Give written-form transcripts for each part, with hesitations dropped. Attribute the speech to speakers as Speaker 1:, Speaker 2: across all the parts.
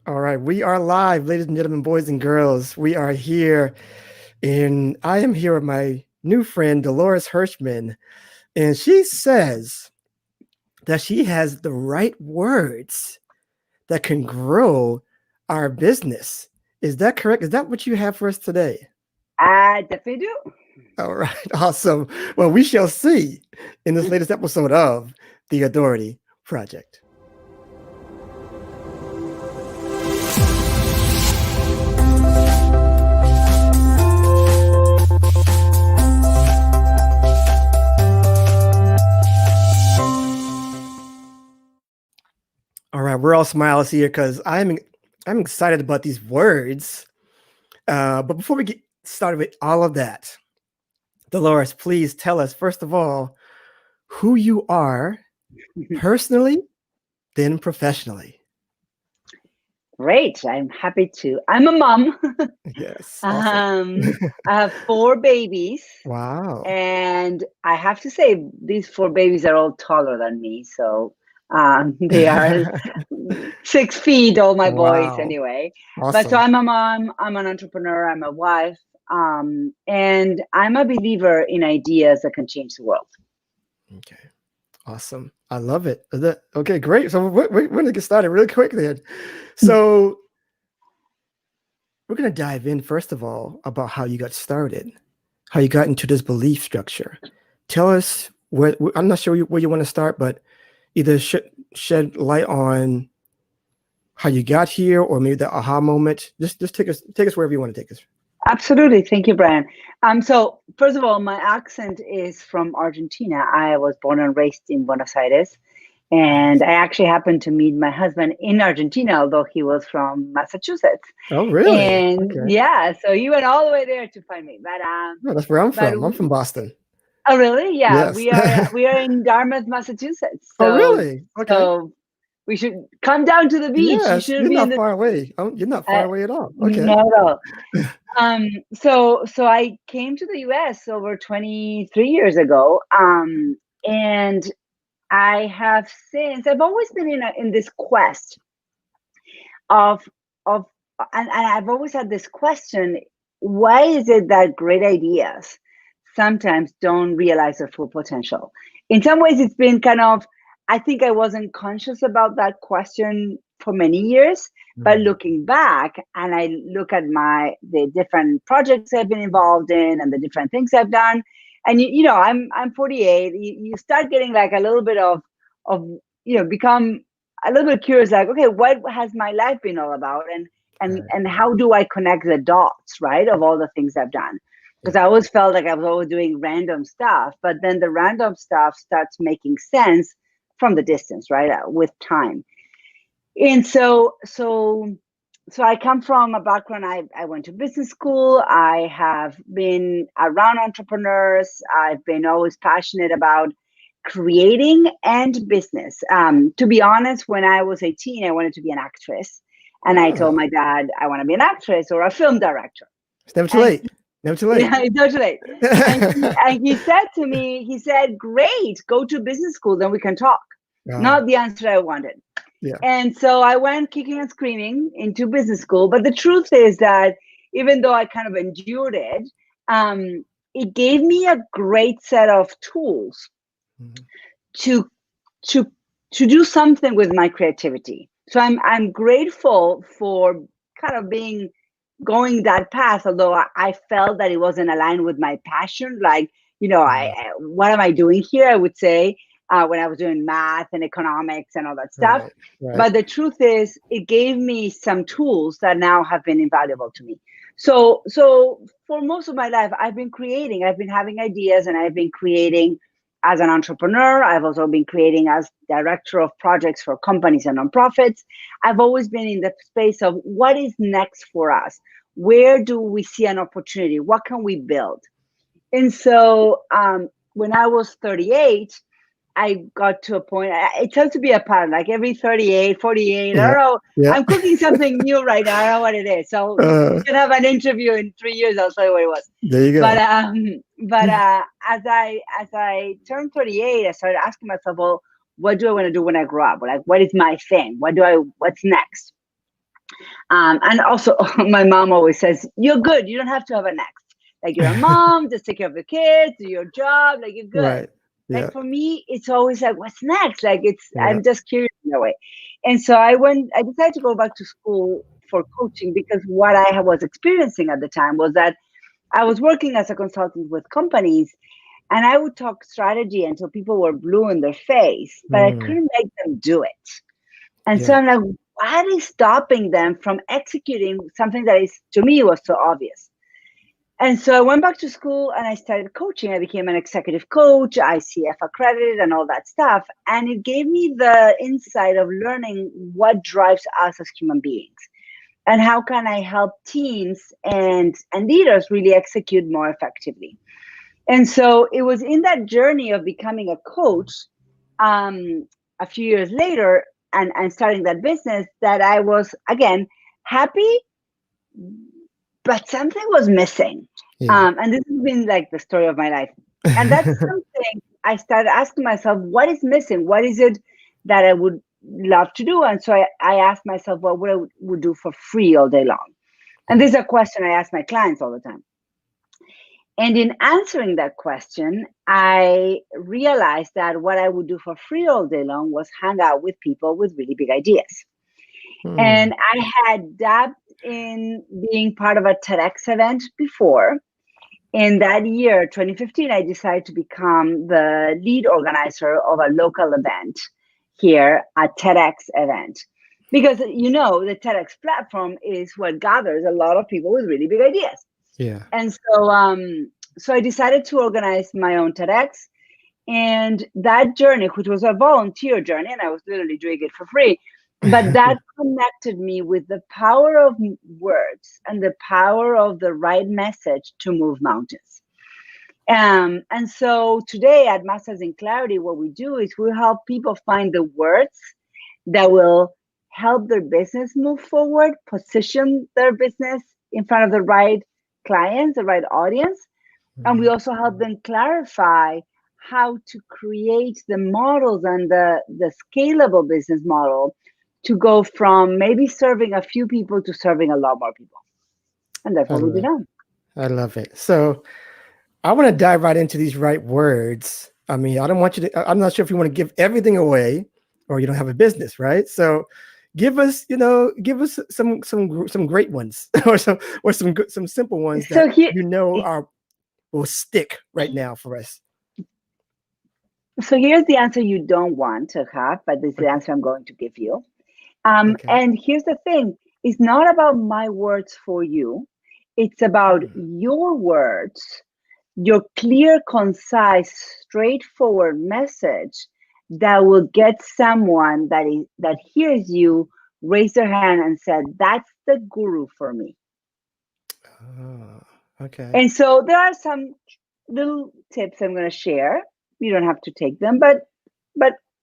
Speaker 1: All right, we are live, ladies and gentlemen, boys and girls. We are here, and I am here with my new friend, Dolores Hirschmann, and she says that she has the right words that can grow our business. Is that correct? Is that what you have for us today?
Speaker 2: I definitely do.
Speaker 1: All right, awesome. Well, we shall see in this latest episode of the Authority Project. All right, we're all smiles here because I'm excited about these words. But before we get started with all of that, Dolores, please tell us first of all who you are personally, then professionally.
Speaker 2: Great. I'm happy to. I'm a mom.
Speaker 1: Yes, awesome.
Speaker 2: I have four babies,
Speaker 1: Wow.
Speaker 2: and I have to say, these four babies are all taller than me. So they are 6 feet, all my boys,
Speaker 1: Wow.
Speaker 2: anyway. But so
Speaker 1: Awesome.
Speaker 2: I'm a mom, I'm an entrepreneur, I'm a wife, and I'm a believer in ideas that can change the world.
Speaker 1: Okay. Awesome. I love it. Okay, great. So we're going to get started really quick then. So we're going to dive in first of all about how you got started, how you got into this belief structure. Tell us where, I'm not sure where you want to start, but either shed light on how you got here or maybe the aha moment. Just take us wherever you want to take us.
Speaker 2: Absolutely. Thank you, Brian. So first of all, my accent is from Argentina. I was born and raised in Buenos Aires. And
Speaker 1: Nice.
Speaker 2: I actually happened to meet my husband in Argentina, although he was from Massachusetts.
Speaker 1: Oh, really?
Speaker 2: And
Speaker 1: Okay.
Speaker 2: yeah, so he went all the way there to find me.
Speaker 1: No, that's where I'm
Speaker 2: But
Speaker 1: from. I'm from Boston.
Speaker 2: oh, really? Yeah,
Speaker 1: Yes.
Speaker 2: we are in Dartmouth, Massachusetts.
Speaker 1: Oh,
Speaker 2: So
Speaker 1: really? Okay.
Speaker 2: so we should come down to the beach. You
Speaker 1: Yes,
Speaker 2: shouldn't
Speaker 1: you're
Speaker 2: be in
Speaker 1: not
Speaker 2: the
Speaker 1: far away. Oh, you're not far
Speaker 2: uh,
Speaker 1: away at all. Okay.
Speaker 2: not at all. So I came to the US over 23 years ago. And I have since I've always been in this quest of of and I've always had this question, why is it that great ideas sometimes don't realize their full potential? In some ways it's been kind of, I think I wasn't conscious about that question for many years, but
Speaker 1: Mm,
Speaker 2: looking back and I look at the different projects I've been involved in and the different things I've done, and I'm 48. You start getting like a little bit of become a little bit curious, like, okay, what has my life been all about,
Speaker 1: right.
Speaker 2: and how do I connect the dots, right, of all the things I've done? Because
Speaker 1: Yeah.
Speaker 2: I always felt like I was always doing random stuff, but then the random stuff starts making sense from the distance, right, with time. And so I come from a background. I went to business school. I have been around entrepreneurs. I've been always passionate about creating and business. To be honest, when I was 18, I wanted to be an actress. And I told
Speaker 1: Oh,
Speaker 2: my dad, I want to be an actress or a film director.
Speaker 1: it's never too
Speaker 2: And
Speaker 1: late. Never too late.
Speaker 2: yeah, it's not too late. And he said to me, he said, great, go to business school, then we can talk.
Speaker 1: Oh,
Speaker 2: Not the answer I wanted.
Speaker 1: yeah.
Speaker 2: And so I went kicking and screaming into business school. But the truth is that even though I kind of endured it, it gave me a great set of tools
Speaker 1: Mhm.
Speaker 2: to to to do something with my creativity. So I'm grateful for kind of being going that path, although I felt that it wasn't aligned with my passion. Like,
Speaker 1: Right.
Speaker 2: what am I doing here? I would say, when I was doing math and economics and all that stuff.
Speaker 1: Right. Right.
Speaker 2: But the truth is, it gave me some tools that now have been invaluable to me. So for most of my life, I've been creating. I've been having ideas, and I've been creating as an entrepreneur. I've also been creating as director of projects for companies and nonprofits. I've always been in the space of what is next for us. Where do we see an opportunity? What can we build? And so when I was 38, I got to a point, it tends to be a pattern, like every 38, 48, I
Speaker 1: Yeah.
Speaker 2: don't know,
Speaker 1: Yeah.
Speaker 2: I'm cooking something new right now. I don't know what it is. So you
Speaker 1: Uh,
Speaker 2: can have an interview in 3 years, I'll tell you what it was.
Speaker 1: there you
Speaker 2: But
Speaker 1: go.
Speaker 2: as I turned 38, I started asking myself, well, what do I want to do when I grow up? Like, what is my thing? What's next? And also, my mom always says, "You're good. You don't have to have a next. Like you're a mom, just take care of your kids, do your job. Like you're good."
Speaker 1: Right. Yeah.
Speaker 2: Like for me, it's always like, "What's next?" Like
Speaker 1: Yeah.
Speaker 2: I'm just curious in a way. And so I decided to go back to school for coaching because what I was experiencing at the time was that I was working as a consultant with companies and I would talk strategy until people were blue in their face, but I
Speaker 1: Mm,
Speaker 2: couldn't make them do it. And so
Speaker 1: yeah.
Speaker 2: I'm like, what is stopping them from executing something that is, to me, was so obvious? And so I went back to school and I started coaching. I became an executive coach, ICF accredited, and all that stuff. And it gave me the insight of learning what drives us as human beings and how can I help teams and leaders really execute more effectively. And so it was in that journey of becoming a coach a few years later and starting that business that I was, again, happy, but something was missing.
Speaker 1: Yeah.
Speaker 2: And this has been like the story of my life. And that's something I started asking myself, what is missing? What is it that I would love to do? And so I asked myself, what would I would do for free all day long? And
Speaker 1: Yeah.
Speaker 2: this is a question I ask my clients all the time. And in answering that question, I realized that what I would do for free all day long was hang out with people with really big ideas.
Speaker 1: Mm,
Speaker 2: And I had dabbed in being part of a TEDx event before. In that year, 2015, I decided to become the lead organizer of a local event here, a TEDx event. Because, the TEDx platform is what gathers a lot of people with really big ideas.
Speaker 1: yeah.
Speaker 2: And so I decided to organize my own TEDx. And that journey, which was a volunteer journey, and I was literally doing it for free, but that connected me with the power of words and the power of the right message to move mountains. And so today at Masters in Clarity, what we do is we help people find the words that will help their business move forward, position their business in front of the right clients, the right audience. And we
Speaker 1: Mm,
Speaker 2: also help them clarify how to create the models and the scalable business model to go from maybe serving a few people to serving a lot more people. And that's
Speaker 1: I
Speaker 2: what we do
Speaker 1: love.
Speaker 2: now.
Speaker 1: I love it. So I want to dive right into these right words. I mean, I don't want you to. I'm not sure if you want to give everything away, or you don't have a business, right? So, give us some great ones, or some simple ones
Speaker 2: So
Speaker 1: that
Speaker 2: here,
Speaker 1: are will stick right now for us.
Speaker 2: so here's the answer you don't want to have, but this is the
Speaker 1: Okay.
Speaker 2: answer I'm going to give you.
Speaker 1: Okay.
Speaker 2: And here's the thing: it's not about my words for you. It's about
Speaker 1: Mm,
Speaker 2: your words, your clear, concise, straightforward message that will get someone that hears you raise their hand and said, "That's the guru for me."
Speaker 1: oh, okay.
Speaker 2: And so there are some little tips I'm going to share. You don't have to take them, but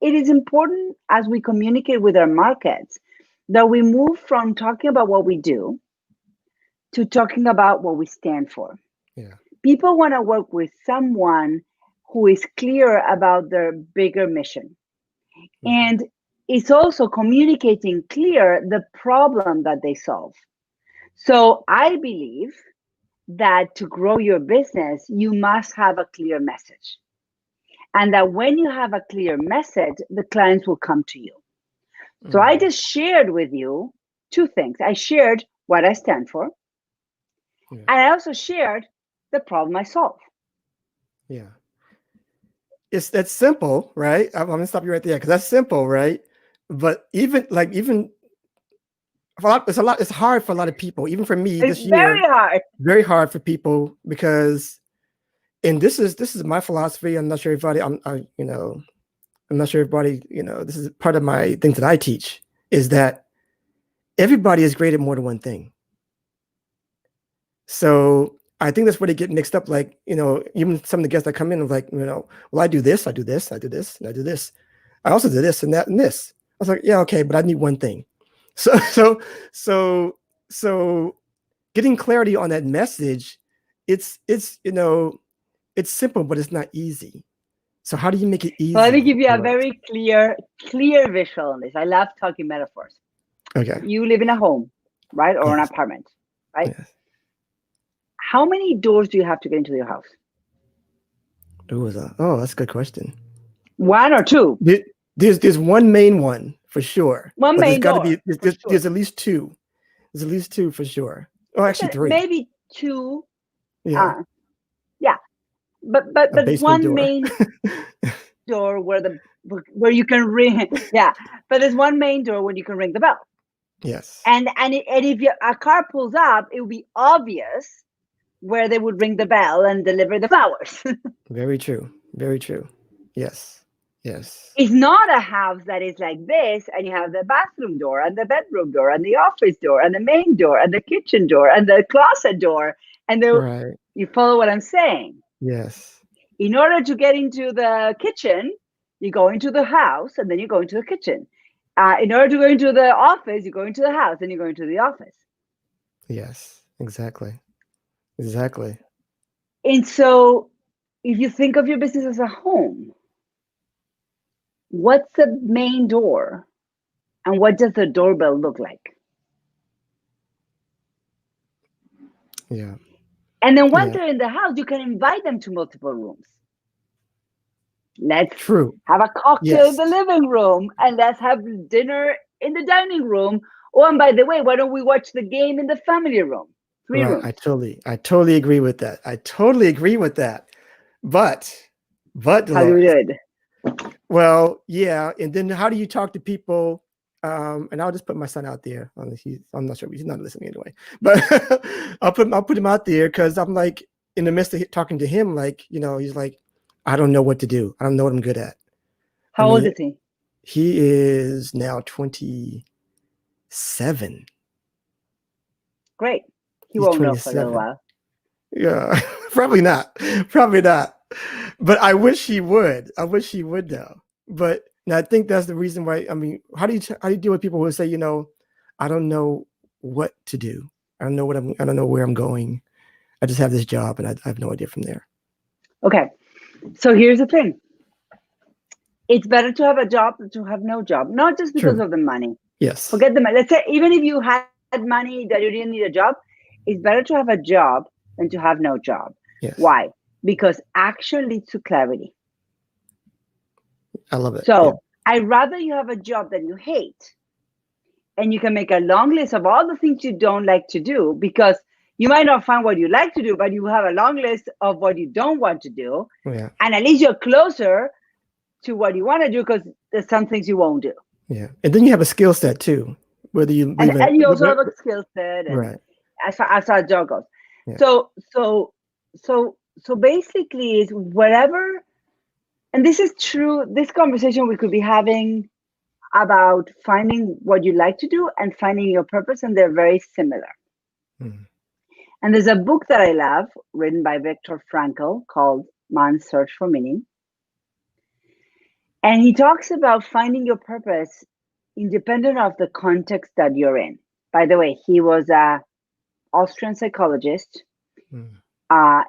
Speaker 2: it is important as we communicate with our markets that we move from talking about what we do to talking about what we stand for.
Speaker 1: Yeah.
Speaker 2: People want to work with someone who is clear about their bigger mission.
Speaker 1: Hmm.
Speaker 2: And it's also communicating clear the problem that they solve. So I believe that to grow your business, you must have a clear message. And that when you have a clear message, the clients will come to you. So I
Speaker 1: Mm,
Speaker 2: just shared with you two things. I shared what I stand for,
Speaker 1: yeah.
Speaker 2: and I also shared the problem I solve.
Speaker 1: Yeah. It's that's simple, right? I'm gonna stop you right there because that's simple, right? But even it's a lot. It's hard for a lot of people, even for me
Speaker 2: It's
Speaker 1: this
Speaker 2: very
Speaker 1: year.
Speaker 2: hard.
Speaker 1: Very hard for people because, and this is my philosophy. I'm not sure everybody. I'm not sure everybody. This is part of my things that I teach is that everybody is great at more than one thing. So I think that's where they get mixed up. Like, even some of the guests that come in are like, well, I do this, I do this, I do this, and I do this. I also do this and that and this. I was like, yeah, okay, but I need one thing. So, so, so, so getting clarity on that message, it's simple, but it's not easy. So how do you make it
Speaker 2: So let me
Speaker 1: easy
Speaker 2: give you a
Speaker 1: for us?
Speaker 2: very clear visual on this. I love talking metaphors.
Speaker 1: Okay.
Speaker 2: You live in a home. right? Or an
Speaker 1: Yes.
Speaker 2: apartment, right?
Speaker 1: Yes.
Speaker 2: How many doors do you have to get into your house?
Speaker 1: That's a good question.
Speaker 2: One or two?
Speaker 1: There- there's one main one for sure,
Speaker 2: One
Speaker 1: but there's
Speaker 2: main
Speaker 1: got to be
Speaker 2: door for sure.
Speaker 1: there's at least two. There's at least two for sure. Oh, actually
Speaker 2: Listen,
Speaker 1: three.
Speaker 2: maybe two.
Speaker 1: Yeah,
Speaker 2: Uh, yeah, but
Speaker 1: a basement
Speaker 2: one
Speaker 1: door.
Speaker 2: main door where you can ring. Yeah, but there's one main door when you can ring the bell.
Speaker 1: Yes.
Speaker 2: And if a car pulls up, it will be obvious where they would ring the bell and deliver the flowers.
Speaker 1: Very true. Very true. Yes. Yes.
Speaker 2: It's not a house that is like this, and you have the bathroom door and the bedroom door and the office door and the main door and the kitchen door and the closet door. And
Speaker 1: Right.
Speaker 2: you follow what I'm saying?
Speaker 1: Yes.
Speaker 2: In order to get into the kitchen, you go into the house and then you go into the kitchen. In order to go into the office, you go into the house and you go into the office.
Speaker 1: Yes. Exactly. Exactly.
Speaker 2: And so if you think of your business as a home, what's the main door and what does the doorbell look like?
Speaker 1: Yeah.
Speaker 2: And then once
Speaker 1: Yeah.
Speaker 2: they're in the house, you can invite them to multiple rooms. Let's
Speaker 1: True.
Speaker 2: have a cocktail in
Speaker 1: Yes.
Speaker 2: the living room and let's have dinner in the dining room. Oh, and by the way, why don't we watch the game in the family room? 3
Speaker 1: Right.
Speaker 2: rooms.
Speaker 1: I totally agree with that. I totally agree with that. But,
Speaker 2: How do we
Speaker 1: Dolores,
Speaker 2: do it?
Speaker 1: well, yeah. And then how do you talk to people? And I'll just put my son out there. I'm not sure he's not listening anyway, but I'll put him out there because I'm like in the midst of talking to him, like, he's like, I don't know what to do. I don't know what I'm good at. I
Speaker 2: How old
Speaker 1: mean,
Speaker 2: is he?
Speaker 1: he is now 27.
Speaker 2: Great. He
Speaker 1: He's
Speaker 2: won't know for a little
Speaker 1: 27.
Speaker 2: while.
Speaker 1: Yeah, probably not. Probably not. But I wish he would. I wish he would though. But and I think that's the reason why. I mean, how do you deal with people who say, I don't know what to do. I don't know where I'm going. I just have this job and I have no idea from there.
Speaker 2: Okay. So here's the thing. It's better to have a job than to have no job, not just because
Speaker 1: True.
Speaker 2: of the money.
Speaker 1: Yes.
Speaker 2: Forget the money. Let's say even if you had money that you didn't need a job, it's better to have a job than to have no job.
Speaker 1: Yes.
Speaker 2: Why? Because action leads to clarity.
Speaker 1: I love it.
Speaker 2: So
Speaker 1: Yeah.
Speaker 2: I'd rather you have a job that you hate and you can make a long list of all the things you don't like to do, because you might not find what you like to do, but you have a long list of what you don't want to do.
Speaker 1: Yeah.
Speaker 2: And at least you're closer to what you want to do because there's some things you won't do.
Speaker 1: Yeah. And then you have a skill set too. Whether you
Speaker 2: And you also have
Speaker 1: what-
Speaker 2: a skill set and
Speaker 1: right.
Speaker 2: as far as a job goes.
Speaker 1: Yeah.
Speaker 2: So basically is whatever, and this is true, this conversation we could be having about finding what you like to do and finding your purpose, and they're very similar.
Speaker 1: Mhm.
Speaker 2: And there's a book that I love written by Viktor Frankl called Man's Search for Meaning. And he talks about finding your purpose independent of the context that you're in. By the way, he was an Austrian psychologist,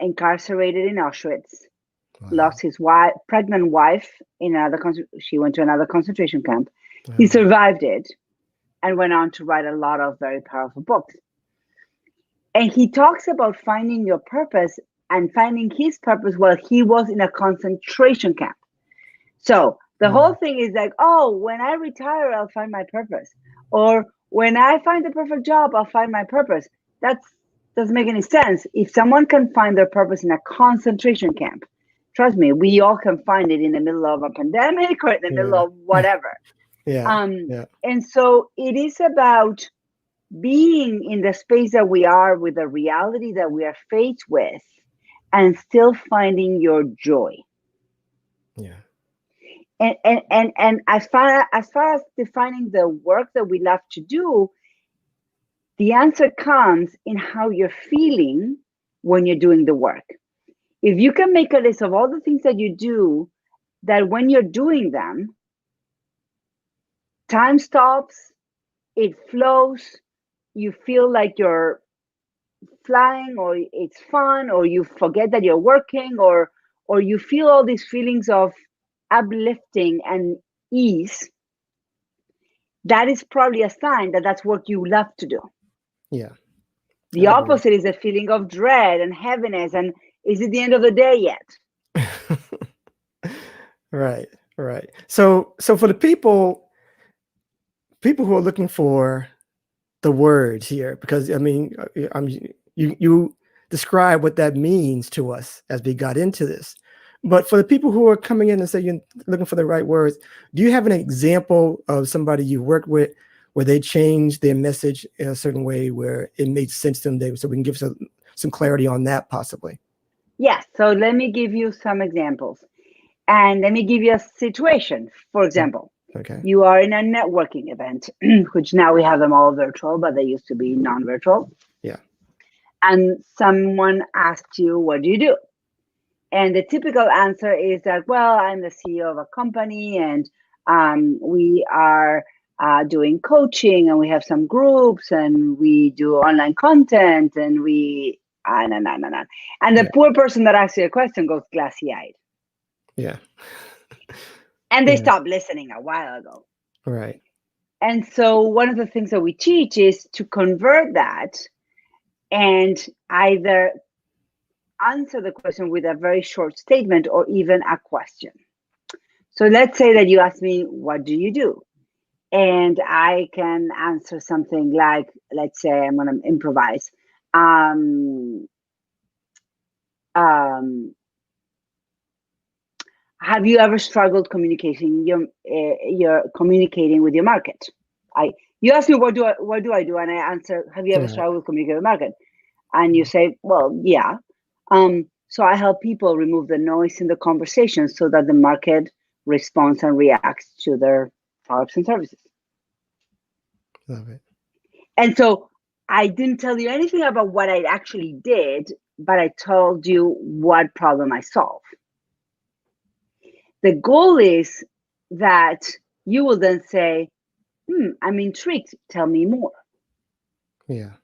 Speaker 2: incarcerated in Auschwitz,
Speaker 1: Wow.
Speaker 2: lost his pregnant wife in she went to another concentration camp.
Speaker 1: Wow.
Speaker 2: He survived it and went on to write a lot of very powerful books. And he talks about finding your purpose and finding his purpose while he was in a concentration camp. So the whole thing is like, oh, when I retire, I'll find my purpose. Or when I find the perfect job, I'll find my purpose. That doesn't make any sense. If someone can find their purpose in a concentration camp, trust me, we all can find it in the middle of a pandemic or in the middle of whatever.
Speaker 1: Yeah.
Speaker 2: And so it is about being in the space that we are with the reality that we are faced with and still finding your joy.
Speaker 1: Yeah.
Speaker 2: And as far as defining the work that we love to do, the answer comes in how you're feeling when you're doing the work. If you can make a list of all the things that you do, that when you're doing them, time stops, it flows, you feel like you're flying, or it's fun, or you forget that you're working, or you feel all these feelings of uplifting and ease, that is probably a sign that that's what you love to do.
Speaker 1: Yeah.
Speaker 2: The
Speaker 1: I agree.
Speaker 2: opposite is a feeling of dread and heaviness. And is it the end of the day yet?
Speaker 1: Right. Right. So for the people who are looking for the words here, because I mean, you describe what that means to us as we got into this. But for the people who are coming in and say you're looking for the right words, do you have an example of somebody you worked with where they changed their message in a certain way where it made sense to them? So we can give some clarity on that possibly.
Speaker 2: Yes. So let me give you some examples. And let me give you a situation. For example,
Speaker 1: Okay.
Speaker 2: you are in a networking event, which now we have them all virtual, but they used to be non-virtual.
Speaker 1: Yeah.
Speaker 2: And someone asks you, what do you do? And the typical answer is that, well, I'm the CEO of a company, and we are doing coaching, and we have some groups, and we do online content, and we, and the
Speaker 1: Yeah.
Speaker 2: poor person that asks you a question goes glassy-eyed.
Speaker 1: Yeah.
Speaker 2: And they
Speaker 1: Yeah.
Speaker 2: stopped listening a while ago.
Speaker 1: Right.
Speaker 2: And so one of the things that we teach is to convert that and either answer the question with a very short statement or even a question. So let's say that you ask me, what do you do? And I can answer something like, let's say I'm going to improvise. Um, have you ever struggled communicating your communicating with your market? You ask me what do I do, and I answer, have you ever
Speaker 1: Right.
Speaker 2: struggled with communicating with the market? And you say, well, yeah. So I help people remove the noise in the conversation so that the market responds and reacts to their products and services.
Speaker 1: Love it.
Speaker 2: And so I didn't tell you anything about what I actually did, but I told you what problem I solved. The goal is that you will then say, I'm intrigued, tell me more.
Speaker 1: Yeah.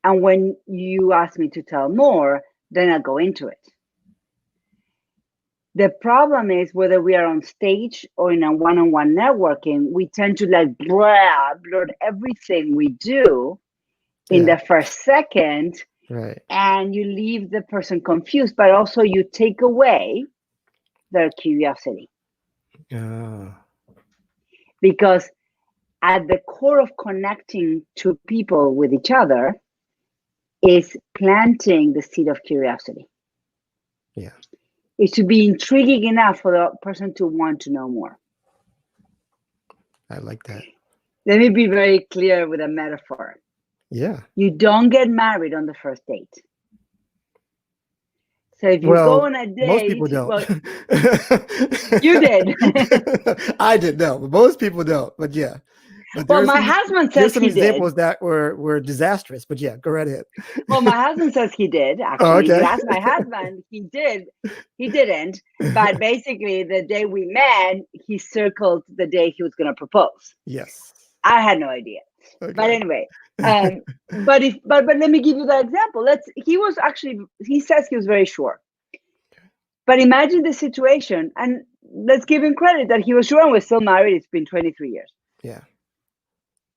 Speaker 2: And when you ask me to tell more, then I'll go into it. The problem is whether we are on stage or in a one-on-one networking, we tend to like blurt everything we do in
Speaker 1: Yeah.
Speaker 2: the first second,
Speaker 1: Right.
Speaker 2: and you leave the person confused, but also you take away their curiosity.
Speaker 1: Oh.
Speaker 2: Because at the core of connecting two people with each other is planting the seed of curiosity.
Speaker 1: Yeah.
Speaker 2: Is to be intriguing enough for the person to want to know more.
Speaker 1: I like that.
Speaker 2: Let me be very clear with a metaphor.
Speaker 1: Yeah.
Speaker 2: You don't get married on the first date. So if you go
Speaker 1: Well,
Speaker 2: on a
Speaker 1: most people
Speaker 2: date,
Speaker 1: don't.
Speaker 2: well, you did.
Speaker 1: I did no, but most people don't. But yeah, but
Speaker 2: Well, my husband
Speaker 1: there's
Speaker 2: says
Speaker 1: some
Speaker 2: he did.
Speaker 1: examples that were disastrous. But yeah, go right ahead.
Speaker 2: Well, my husband says he did.
Speaker 1: Oh,
Speaker 2: Actually, if you
Speaker 1: okay.
Speaker 2: ask my husband, he did. He didn't. But basically, the day we met, he circled the day he was going to propose.
Speaker 1: Yes.
Speaker 2: I had no idea. But
Speaker 1: Okay.
Speaker 2: anyway, but let me give you that example. He says he was very sure. But imagine the situation, and let's give him credit that he was sure, and we're still married. It's been 23 years.
Speaker 1: Yeah.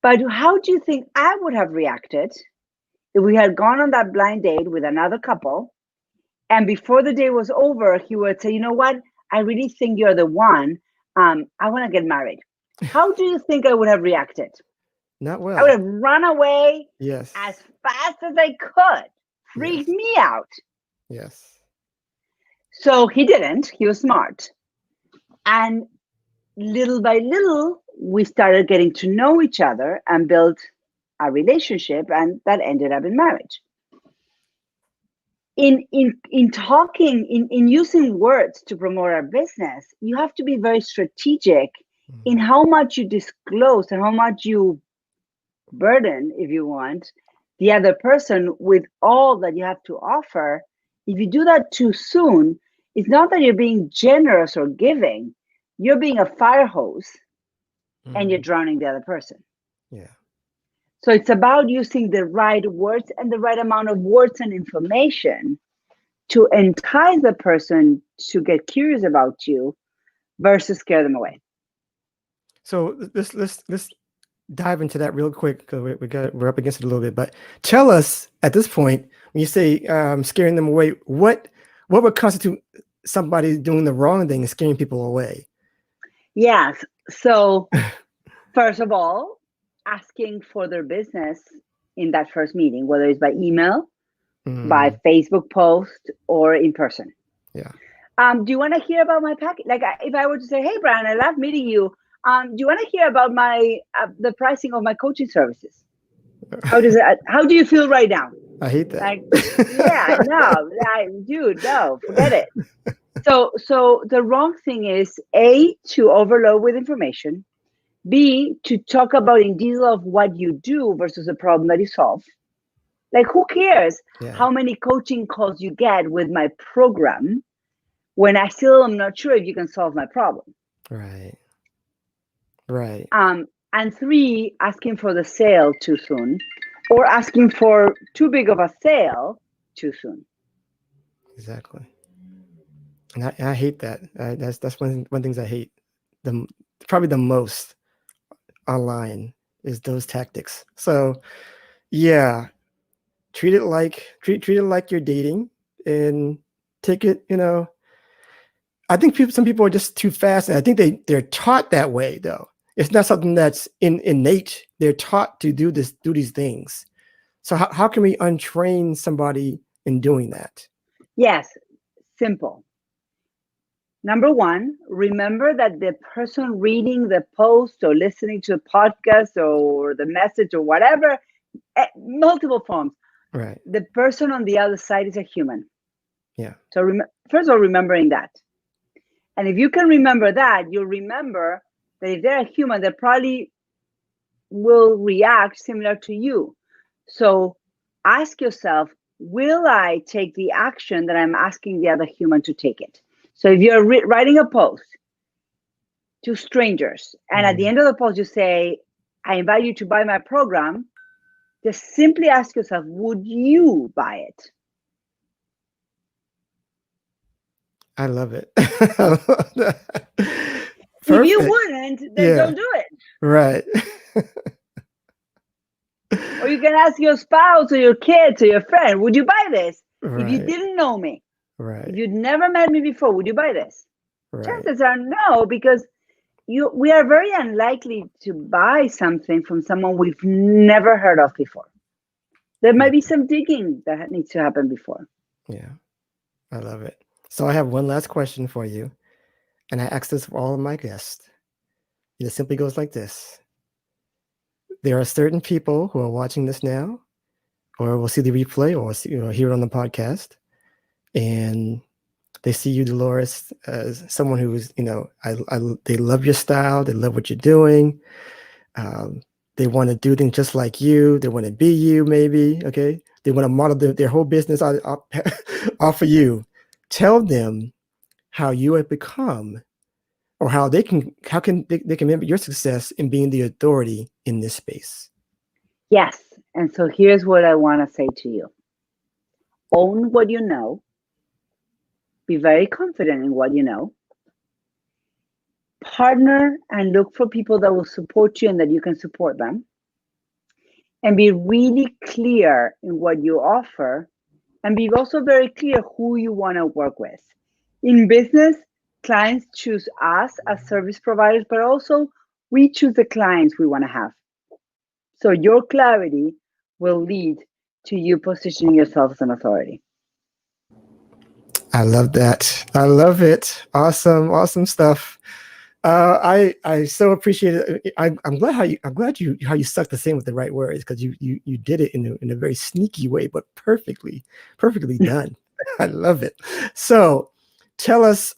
Speaker 2: But how do you think I would have reacted if we had gone on that blind date with another couple, and before the day was over, he would say, you know what? I really think you're the one. I want to get married. How do you think I would have reacted?
Speaker 1: Not
Speaker 2: I would
Speaker 1: well.
Speaker 2: have run away
Speaker 1: Yes.
Speaker 2: as fast as I could. Freaked
Speaker 1: Yes.
Speaker 2: me out.
Speaker 1: Yes.
Speaker 2: So he didn't. He was smart. And little by little, we started getting to know each other and built a relationship, and that ended up in marriage. In talking, in using words to promote our business, you have to be very strategic in how much you disclose and how much you burden, if you want, the other person with all that you have to offer. If you do that too soon, it's not that you're being generous or giving, you're being a fire hose and you're drowning the other person.
Speaker 1: Yeah.
Speaker 2: So it's about using the right words and the right amount of words and information to entice the person to get curious about you versus scare them away.
Speaker 1: So let's dive into that real quick because we're up against it a little bit. But tell us at this point, when you say scaring them away, what would constitute somebody doing the wrong thing and scaring people away?
Speaker 2: Yes. So first of all, asking for their business in that first meeting, whether it's by email, by Facebook post, or in person.
Speaker 1: Yeah.
Speaker 2: Do you want to hear about my package? Like, if I were to say, "Hey, Brian, I love meeting you. Do you want to hear about my the pricing of my coaching services? How does it? How do you feel right now?"
Speaker 1: I hate that.
Speaker 2: Like, yeah, no, dude, no, forget it. So the wrong thing is A, to overload with information. B, to talk about in detail of what you do versus the problem that you solve. Like, who cares how many coaching calls you get with my program when I still am not sure if you can solve my problem?
Speaker 1: Right. Right.
Speaker 2: And 3, asking for the sale too soon, or asking for too big of a sale too soon.
Speaker 1: Exactly. And I hate that. That's one things I hate. Probably the most online is those tactics. So yeah, treat it like you're dating and take it, I think some people are just too fast, and I think they're taught that way though. It's not something that's innate. They're taught to do these things. So how can we untrain somebody in doing that?
Speaker 2: Yes, simple. Number 1, remember that the person reading the post or listening to a podcast or the message or whatever, multiple forms.
Speaker 1: Right.
Speaker 2: The person on the other side is a human.
Speaker 1: Yeah.
Speaker 2: So first of all, remembering that. And if you can remember that, you'll remember that if they're a human, they probably will react similar to you. So ask yourself, will I take the action that I'm asking the other human to take it? So if you're writing a post to strangers, and at the end of the post you say, I invite you to buy my program, just simply ask yourself, would you buy it?
Speaker 1: I love it.
Speaker 2: If you wouldn't, then don't do it.
Speaker 1: Right.
Speaker 2: Or you can ask your spouse or your kids or your friend, would you buy this?
Speaker 1: Right.
Speaker 2: If you didn't know me,
Speaker 1: right.
Speaker 2: if you'd never met me before, would you buy this?
Speaker 1: Right.
Speaker 2: Chances are no, because we are very unlikely to buy something from someone we've never heard of before. There might be some digging that needs to happen before.
Speaker 1: Yeah, I love it. So I have one last question for you, and I ask this for all of my guests. It simply goes like this. There are certain people who are watching this now, or will see the replay, or hear it on the podcast, and they see you, Dolores, as someone who is, they love your style, they love what you're doing. They want to do things just like you. They want to be you, maybe. Okay, they want to model their whole business off of you. Tell them how you have become, or how they can remember your success in being the authority in this space.
Speaker 2: Yes, and so here's what I want to say to you: own what you know. Be very confident in what you know. Partner and look for people that will support you and that you can support them. And be really clear in what you offer, and be also very clear who you want to work with. In business, clients choose us as service providers, but also we choose the clients we want to have. So your clarity will lead to you positioning yourself as an authority.
Speaker 1: I love that. I love it. Awesome stuff. I so appreciate it. I'm glad how you stuck the same with the right words, because you did it in a very sneaky way, but perfectly done. I love it. So tell us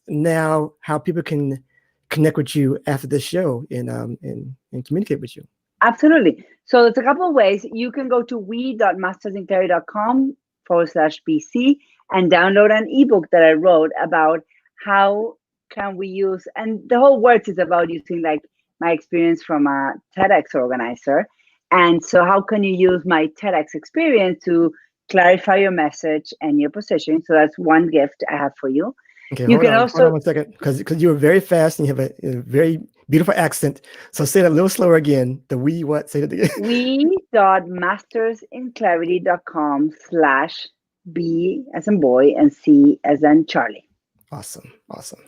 Speaker 1: now how people can connect with you after the show and communicate with you.
Speaker 2: Absolutely. So there's a couple of ways. You can go to we.mastersinclarity.com/BC and download an ebook that I wrote about how can we use, and the whole works is about using like my experience from a TEDx organizer. And so how can you use my TEDx experience to clarify your message and your position? So that's one gift I have for you.
Speaker 1: Okay,
Speaker 2: You
Speaker 1: hold
Speaker 2: can
Speaker 1: on
Speaker 2: also
Speaker 1: 1 second, because you were very fast and you have a very Beautiful accent. So say that a little slower again. The we what? Say it again.
Speaker 2: we.mastersinclarity.com/B as in boy and C as in Charlie.
Speaker 1: Awesome. Awesome.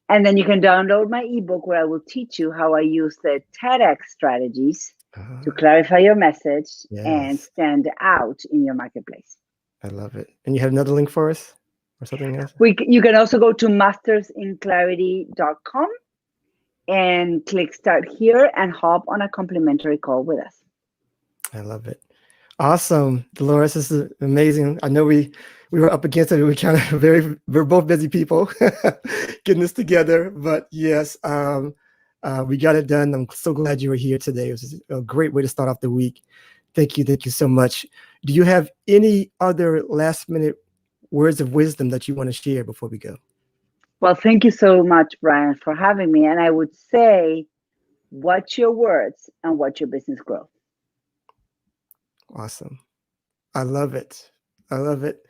Speaker 2: And then you can download my ebook where I will teach you how I use the TEDx strategies to clarify your message and
Speaker 1: Yes.
Speaker 2: stand out in your marketplace.
Speaker 1: I love it. And you have another link for us or something else?
Speaker 2: You can also go to mastersinclarity.com and click start here and hop on a complimentary call with us.
Speaker 1: I love it. Awesome. Dolores, this is amazing. I know we were up against it. We were kind of we're both busy people getting this together, but yes, we got it done. I'm so glad you were here today. It was a great way to start off the week. Thank you so much. Do you have any other last minute words of wisdom that you want to share before we go?
Speaker 2: Well, thank you so much, Brian, for having me. And I would say, watch your words and watch your business grow.
Speaker 1: Awesome. I love it. I love it.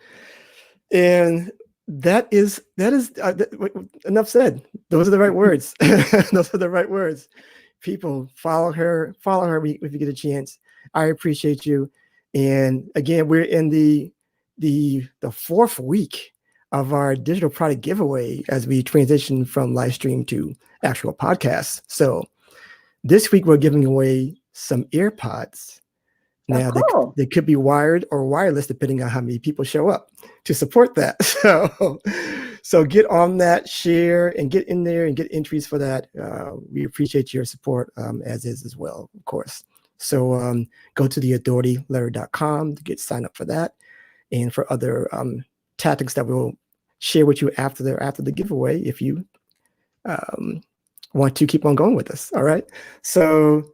Speaker 1: And that is enough said. Those are the right words. Those are the right words. People, follow her if you get a chance. I appreciate you. And again, we're in the fourth week of our digital product giveaway as we transition from live stream to actual podcasts. So this week we're giving away some AirPods. Now,
Speaker 2: cool.
Speaker 1: they could be wired or wireless, depending on how many people show up to support that. So get on that, share, and get in there and get entries for that. We appreciate your support, as well, of course. So go to theauthorityletter.com to get signed up for that, and for other tactics that we'll share with you after the giveaway if you want to keep on going with us. All right. So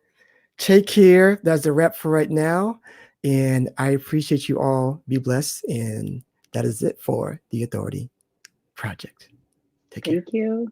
Speaker 1: take care. That's a wrap for right now. And I appreciate you all. Be blessed. And that is it for the Authority Project. Take care.
Speaker 2: Thank you.